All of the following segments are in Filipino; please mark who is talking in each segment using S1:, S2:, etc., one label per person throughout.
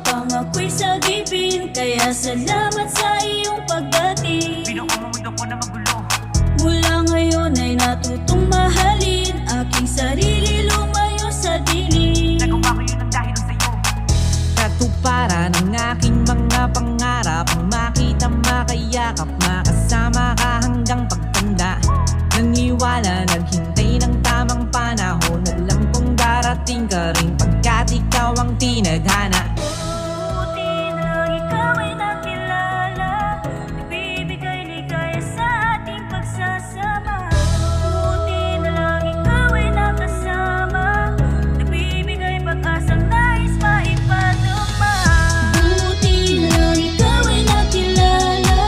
S1: pang ako'y sagipin, kaya salamat sa iyong pagdating.
S2: Binuo mo mundo ko na magulo.
S1: Mula ngayon ay natutong mahalin aking sarili, lumayo sa dilim.
S2: Nagawa ko yun ang dahil sa'yo.
S3: Katuparan ng aking mga pangarap, ang makita, makayakap, makasama ka hanggang pagtanda. Naniwala, naghintay ng tamang panahon, alam kong darating ka rin pagkat ikaw ang tinadhana.
S1: Buti na lang ikaw ay nakilala, nagbibigay ligaya sa ating pagsasama. Buti na lang ikaw ay nakasama, nagbibigay pag-asang nais maipadama. Buti na lang ikaw ay nakilala,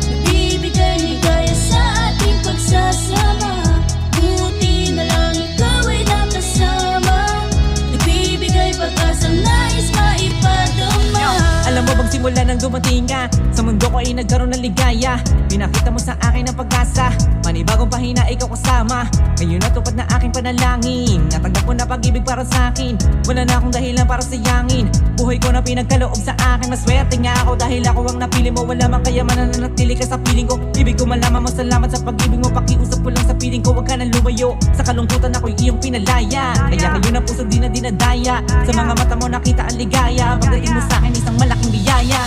S1: nagbibigay ligaya sa ating pagsasama. Buti na lang ikaw ay nakasama, nagbibigay pag-asang nais maipadama.
S3: Alam mo bang simula nang dumating ka sa mundo ko ay nagkaroon ng ligaya. Pinakita mo sa akin ang pag-asa, panibagong pahina ikaw kasama. Ngayon natupad na aking panalangin, natanggap ko na pag-ibig para sa akin. Wala na akong dahilan para sayangin, buhay ko na pinagkaloob sa akin. Maswerte nga ako dahil ako ang napili mo. Wala mang kayamanan na nanatili ka sa piling ko. Ibig ko malaman mo, salamat sa pag-ibig mo. Pakiusap ko lang sa piling ko, wag ka nang lumayo. Sa kalungkutan ako'y iyong pinalaya, kaya ngayon ang puso di na dinadaya. Sa mga mata mo nakita ang ligaya, pagdating mo sa akin isang malaking biyaya.